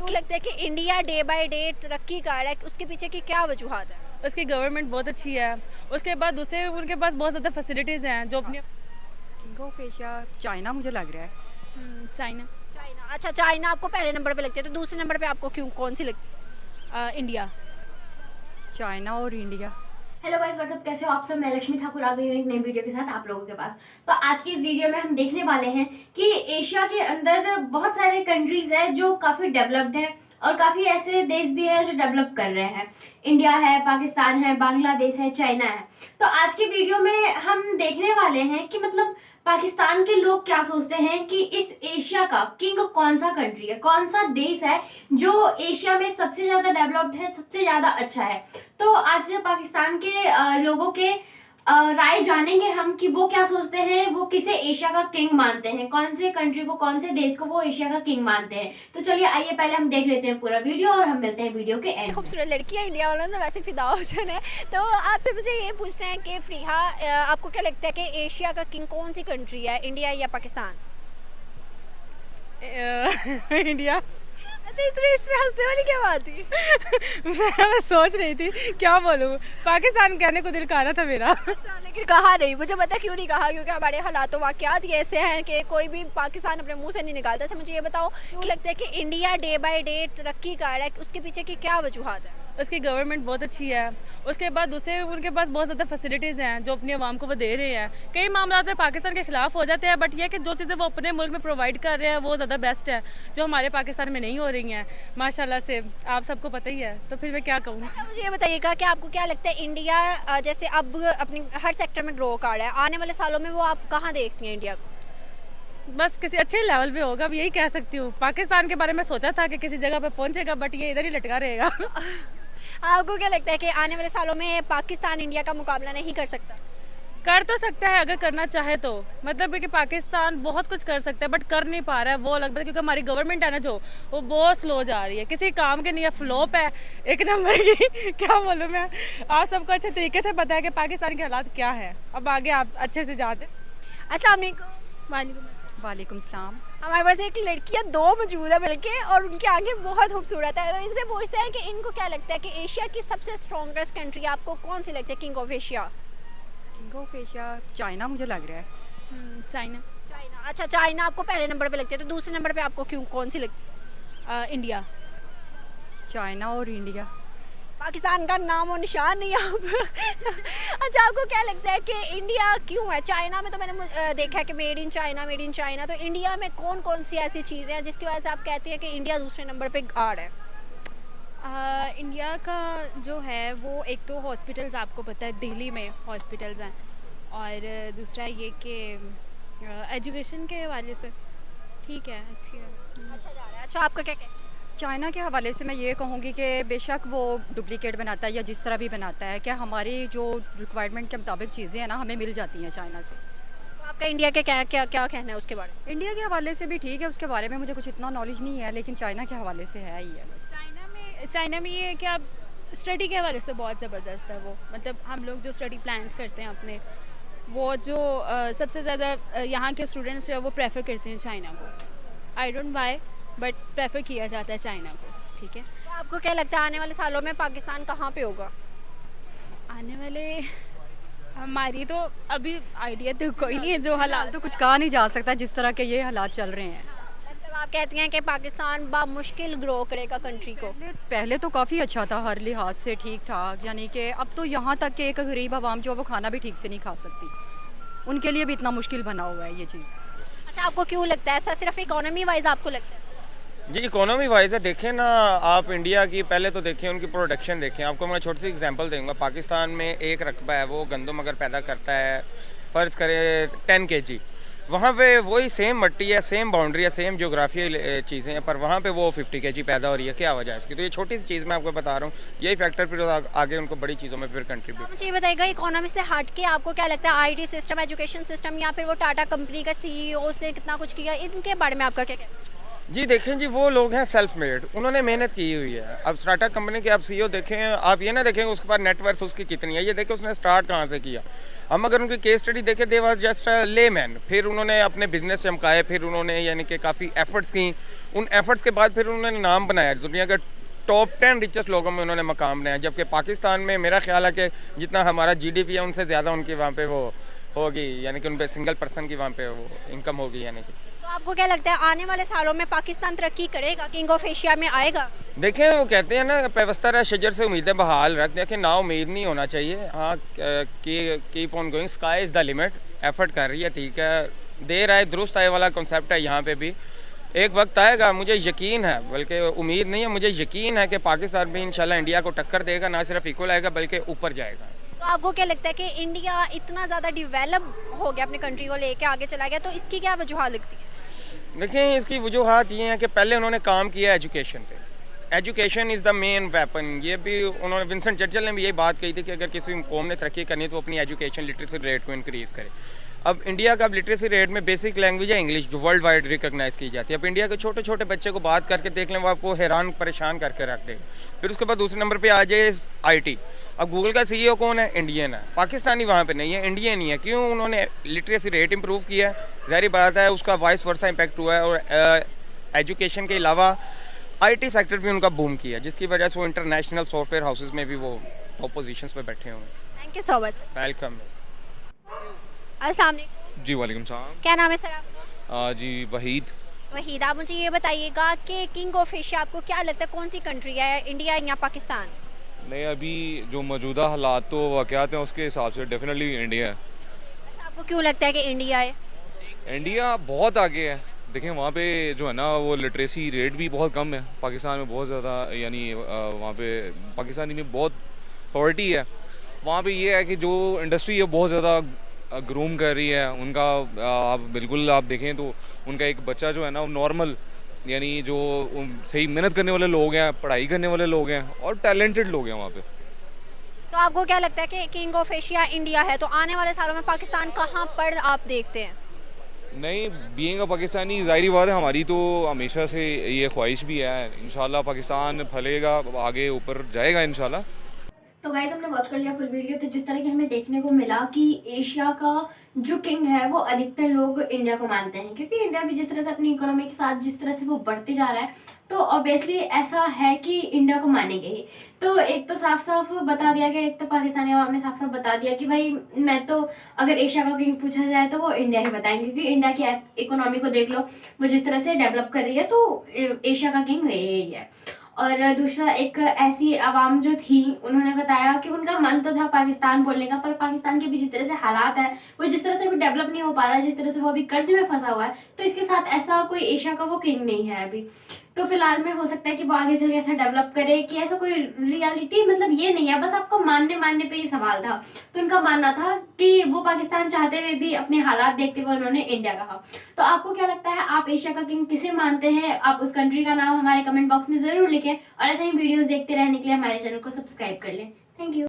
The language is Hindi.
आपको लगता है कि इंडिया डे बाय डे तरक्की कर रहा है, उसके पीछे की क्या वजूहत है? उसकी गवर्नमेंट बहुत अच्छी है। उसके बाद दूसरे उनके पास बहुत ज़्यादा फैसिलिटीज़ हैं जो अपने किंग ऑफ एशिया चाइना मुझे लग रहा है। China China. अच्छा, चाइना आपको पहले नंबर पे लगती है, तो दूसरे नंबर पे आपको क्यों कौन सी लगती है? इंडिया। चाइना और इंडिया। हेलो गाइस, व्हाट्सअप, कैसे हो आप सब। मैं लक्ष्मी ठाकुर आ गई हूँ एक नई वीडियो के साथ आप लोगों के पास। तो आज की इस वीडियो में हम देखने वाले हैं कि एशिया के अंदर बहुत सारे कंट्रीज है जो काफ़ी डेवलप्ड है और काफ़ी ऐसे देश भी है जो डेवलप कर रहे हैं। इंडिया है, पाकिस्तान है, बांग्लादेश है, चाइना है। तो आज की वीडियो में हम देखने वाले हैं कि मतलब पाकिस्तान के लोग क्या सोचते हैं कि इस एशिया का किंग कौन सा कंट्री है, कौन सा देश है जो एशिया में सबसे ज़्यादा डेवलप्ड है, सबसे ज़्यादा अच्छा है। तो आज पाकिस्तान के लोगों के राय जानेंगे हम कि वो क्या सोचते हैं, वो किसे एशिया का किंग मानते हैं, कौन से कंट्री को, कौन से देश को वो एशिया का किंग मानते हैं। तो चलिए आइए पहले हम देख लेते हैं पूरा वीडियो और हम मिलते हैं वीडियो के एंड। खूबसूरत लड़की है, इंडिया वालों ने वैसे फिदा हो जाना है। तो आपसे मुझे ये पूछना है कि फ्रीहा, आपको क्या लगता है कि एशिया का किंग कौन सी कंट्री है, इंडिया या पाकिस्तान? इंडिया। अच्छा, इतने इसमें हंसने वाली क्या बात थी? मैं सोच रही थी क्या बोलूँ, पाकिस्तान कहने को दिल कर रहा था मेरा। अच्छा, लेकिन कहा नहीं। मुझे पता क्यों नहीं कहा, क्योंकि हमारे हालात वाकयात ही ऐसे हैं कि कोई भी पाकिस्तान अपने मुंह से नहीं निकालता। अच्छा, मुझे ये बताओ, क्यों लगता है कि इंडिया डे बाय डे तरक्की कर रहा है, उसके पीछे की क्या वजूहत है? उसकी गवर्नमेंट बहुत अच्छी है। उसके बाद दूसरे उनके पास बहुत ज़्यादा फैसिलिटीज़ हैं जो अपनी आवाम को वो दे रहे हैं। कई मामला में पाकिस्तान के ख़िलाफ़ हो जाते हैं, बट ये कि जो चीज़ें वो अपने मुल्क में प्रोवाइड कर रहे हैं वो ज़्यादा बेस्ट है, जो हमारे पाकिस्तान में नहीं हो रही हैं माशाल्लाह से। आप सबको पता ही है, तो फिर मैं क्या कहूँ। मुझे ये बताइएगा कि आपको क्या लगता है इंडिया जैसे अब अपनी हर सेक्टर में ग्रो कर रहा है, आने वाले सालों में वो आप कहाँ देखती हैं इंडिया को? बस किसी अच्छे लेवल पे होगा, अब यही कह सकती हूँ। पाकिस्तान के बारे में सोचा था कि किसी जगह पे पहुँचेगा, बट ये इधर ही लटका रहेगा। आपको क्या लगता है कि आने वाले सालों में पाकिस्तान इंडिया का मुकाबला नहीं कर सकता? कर तो सकता है अगर करना चाहे तो। मतलब है कि पाकिस्तान बहुत कुछ कर सकता है बट कर नहीं पा रहा है, वो अलग बात है, क्योंकि हमारी गवर्नमेंट है ना जो, वो बहुत स्लो जा रही है, किसी काम के नहीं है, फ्लॉप है एक नंबर की। क्या बोलूँ मैं, आप सबको अच्छे तरीके से पता है कि पाकिस्तान के हालात क्या है। अब आगे आप अच्छे से जाते। अस्सलाम वालेकुम। वालेकुम सलाम। हमारे पास एक लड़कियां दो मौजूद है बल्कि, और उनकी आंखें बहुत खूबसूरत है। तो इनसे पूछते हैं कि इनको क्या लगता है कि एशिया की सबसे स्ट्रॉन्गेस्ट कंट्री आपको कौन सी लगती है, king of Asia? King of Asia China मुझे लग रहा है। चाइना। चाइना। अच्छा, चाइना आपको पहले नंबर पे लगती है, तो दूसरे नंबर पे आपको क्यों कौन सी लगती है? इंडिया। चाइना और इंडिया। पाकिस्तान का नाम और निशान नहीं आप। अच्छा, आपको क्या लगता है कि इंडिया क्यों है? चाइना में तो मैंने देखा है कि made in China, made in China. तो इंडिया में कौन कौन सी ऐसी चीज़ें हैं जिसकी वजह से आप कहते हैं कि इंडिया दूसरे नंबर पे आ रहा है? इंडिया का जो है वो एक तो हॉस्पिटल्स, आपको पता है दिल्ली में हॉस्पिटल्स हैं, और दूसरा ये कि एजुकेशन के हवाले से ठीक है, अच्छी है, अच्छा जा रहा है। अच्छा, आपका क्या कहना है? चाइना के हवाले से मैं ये कहूँगी कि बेशक वो डुप्लीकेट बनाता है या जिस तरह भी बनाता है, क्या हमारी जो रिक्वायरमेंट के मुताबिक चीज़ें हैं ना हमें मिल जाती हैं चाइना से। तो आपका इंडिया के क्या क्या क्या कहना है उसके बारे में? इंडिया के हवाले से भी ठीक है, उसके बारे में मुझे कुछ इतना नॉलेज नहीं है, लेकिन चाइना के हवाले से है ही है। चाइना में ये है कि आप स्टडी के हवाले से बहुत ज़बरदस्त है वो। मतलब हम लोग जो स्टडी प्लान्स करते हैं अपने, वो जो सबसे ज़्यादा यहाँ के स्टूडेंट्स जो है वो प्रेफर करते हैं चाइना को। I don't Y, but prefer किया जाता है चाइना को। ठीक है, तो आपको क्या लगता है आने वाले सालों में पाकिस्तान कहाँ पे होगा? आने वाले हमारी तो अभी आइडिया तो कोई नहीं है, जो हालात तो कुछ कहा नहीं जा सकता जिस तरह के ये हालात चल रहे हैं। मतलब आप कहती हैं कि पाकिस्तान बामुश्किल ग्रो करेगा कंट्री को? पहले तो काफ़ी अच्छा था, हर लिहाज से ठीक था, यानी कि अब तो यहाँ तक कि एक गरीब आवाम जो वो खाना भी ठीक से नहीं खा सकती, उनके लिए भी इतना मुश्किल बना हुआ है ये चीज़। अच्छा, आपको क्यों लगता है ऐसा? सिर्फ इकोनॉमी वाइज आपको लगता है? जी, इकोनॉमी वाइज है। देखें ना आप इंडिया की, पहले तो देखें उनकी प्रोडक्शन देखें। आपको मैं छोटी सी एग्जांपल दूंगा। पाकिस्तान में एक रकबा है, वो गंदम अगर पैदा करता है फ़र्ज़ करें 10 kg, वहाँ पे वही सेम मट्टी है, सेम बाउंड्री है, सेम जोग्राफियाई चीज़ें हैं, पर वहाँ पे वो 50 kg पैदा हो रही है। क्या वजह है इसकी? तो ये छोटी सी चीज़ मैं आपको बता रहा हूँ, यही फैक्टर फिर आगे उनको बड़ी चीज़ों में फिर कंट्रीब्यूट। मुझे ये बताइएगा, इकोनॉमी से हट के आपको क्या लगता है आईटी सिस्टम, एजुकेशन सिस्टम, या फिर वो टाटा कंपनी का सीईओ उसने कितना कुछ किया, इनके बारे में आपका क्या कहना है? जी देखें जी, वो लोग हैं सेल्फ मेड, उन्होंने मेहनत की हुई है। अब स्टार्टअप कंपनी के आप सीईओ देखें, आप ये ना देखें उसके पास नेटवर्थ उसकी कितनी है, ये देखें उसने स्टार्ट कहाँ से किया। हम अगर उनकी केस स्टडी देखें, they was just a layman, फिर उन्होंने अपने बिजनेस चमकाए, फिर उन्होंने यानी कि काफ़ी एफर्ट्स की, उन एफर्ट्स के बाद फिर उन्होंने नाम बनाया, दुनिया के टॉप 10 रिचेस्ट लोगों में उन्होंने मकाम बनाया। जबकि पाकिस्तान में मेरा ख्याल है कि जितना हमारा जीडीपी है उनसे ज़्यादा उनकी वहाँ पे वो होगी, यानी कि उन पे सिंगल पर्सन की वहाँ पे वो इनकम होगी। यानी कि तो आपको क्या लगता है आने वाले सालों में पाकिस्तान तरक्की करेगा, किंग ऑफ एशिया में आएगा? देखें, वो कहते हैं ना, पेवस्तर शजर से उम्मीदें बहाल रख, देखें ना उम्मीद नहीं होना चाहिए। हाँ, keep on going, sky is the limit. Effort कर रही है, ठीक है, देर आए दुरुस्त आए वाला कॉन्सेप्ट है यहाँ पे भी। एक वक्त आएगा, मुझे यकीन है, बल्कि उम्मीद नहीं है, मुझे यकीन है कि पाकिस्तान भी इंशाल्लाह इंडिया को टक्कर देगा, ना सिर्फ इक्वल आएगा बल्कि ऊपर जाएगा। तो आपको क्या लगता है कि इंडिया इतना ज़्यादा डेवलप हो गया, अपनी कंट्री को लेके आगे चला गया, तो इसकी क्या वजूहत लगती है? देखिए, इसकी वजूहत ये हैं कि पहले उन्होंने काम किया एजुकेशन पे। Education is the main weapon. ये भी उन्होंने, विंस्टन चर्चिल ने भी यही बात कही थी कि अगर किसी कौम ने तरक्की करनी है तो अपनी एजुकेशन लिटरेसी रेट को इंक्रीज़ करे। अब इंडिया का लिटरेसी रेट में बेसिक लैंग्वेज है इंग्लिश, जो वर्ल्ड वाइड रिकॉग्नाइज़ की जाती है। अब इंडिया के छोटे छोटे बच्चे को बात करके देख लें, वो आपको हैरान परेशान करके रख देगा। फिर उसके बाद दूसरे नंबर पे आ जाए आईटी। अब गूगल का सीईओ कौन है? इंडियन है, पाकिस्तानी वहाँ पे नहीं है, इंडियन ही है। क्यों? उन्होंने लिटरेसी रेट इंप्रूव किया है, ज़ाहिर बात है उसका वाइस वर्सा इम्पैक्ट हुआ है। और एजुकेशन के अलावा आईटी सेक्टर भी उनका बूम किया, जिसकी वजह से वो इंटरनेशनल सॉफ्टवेयर हाउसेज में भी वो टॉप पोजीशंस पे बैठे हुए हैं। Thank you so much. Welcome. अस्सलाम वालेकुम। जी वालेकुम सलाम। क्या नाम है सर आपका? जी वहीद। वहीद, आप मुझे ये बताइएगा कि किंग ऑफ एशिया आपको क्या लगता है, कौन सी कंट्री है, इंडिया या पाकिस्तान? नहीं, अभी जो मौजूदा हालात तो वाक़यात हैं उसके हिसाब से डेफिनेटली इंडिया है। अच्छा, आपको क्यों लगता है कि इंडिया है? इंडिया बहुत आगे है। देखें, वहाँ पे जो है ना वो लिटरेसी रेट भी बहुत कम है, पाकिस्तान में बहुत ज़्यादा, यानी वहाँ पे पाकिस्तानी में बहुत पॉवर्टी है। वहाँ पे ये है कि जो इंडस्ट्री है बहुत ज़्यादा ग्रूम कर रही है उनका। आप बिल्कुल आप देखें तो उनका एक बच्चा जो है ना, नॉर्मल, यानी जो सही मेहनत करने वाले लोग हैं, पढ़ाई करने वाले लोग हैं और टैलेंटेड लोग हैं वहाँ पे। तो आपको क्या लगता है कि किंग ऑफ एशिया इंडिया है, तो आने वाले सालों में पाकिस्तान कहाँ पर आप देखते हैं? नहीं, बीइंग अ पाकिस्तानी, ज़ाहिर बात है हमारी तो हमेशा से ये ख्वाहिश भी है, इंशाल्लाह पाकिस्तान फलेगा, आगे ऊपर जाएगा इंशाल्लाह। तो गाइज हमने वॉच कर लिया फुल वीडियो। तो जिस तरह की हमें देखने को मिला कि एशिया का जो किंग है वो अधिकतर लोग इंडिया को मानते हैं, क्योंकि इंडिया भी जिस तरह से अपनी इकोनॉमी के साथ जिस तरह से वो बढ़ते जा रहा है, तो ऑब्वियसली ऐसा है कि इंडिया को मानेंगे ही। तो एक तो साफ साफ बता दिया गया, एक तो पाकिस्तानी अवाम ने साफ साफ बता दिया कि भाई मैं तो, अगर एशिया का किंग पूछा जाए तो वो इंडिया ही बताएंगे, क्योंकि इंडिया की इकोनॉमी को देख लो, वो जिस तरह से डेवलप कर रही है, तो एशिया का किंग यही है। और दूसरा, एक ऐसी आवाम जो थी, उन्होंने बताया कि उनका मन तो था पाकिस्तान बोलने का, पर पाकिस्तान के भी जिस तरह से हालात है, वो जिस तरह से भी डेवलप नहीं हो पा रहा है, जिस तरह से वो अभी कर्ज में फंसा हुआ है, तो इसके साथ ऐसा कोई एशिया का वो किंग नहीं है अभी। तो फिलहाल में हो सकता है कि वो आगे चल के ऐसा डेवलप करे कि ऐसा कोई रियलिटी मतलब ये नहीं है, बस आपको मानने पे ही सवाल था। तो उनका मानना था कि वो पाकिस्तान चाहते हुए भी अपने हालात देखते हुए उन्होंने इंडिया कहा। तो आपको क्या लगता है, आप एशिया का किंग किसे मानते हैं? आप उस कंट्री का नाम हमारे कमेंट बॉक्स में जरूर लिखें, और ऐसे ही वीडियोस देखते रहने के लिए हमारे चैनल को सब्सक्राइब कर लें। Thank you.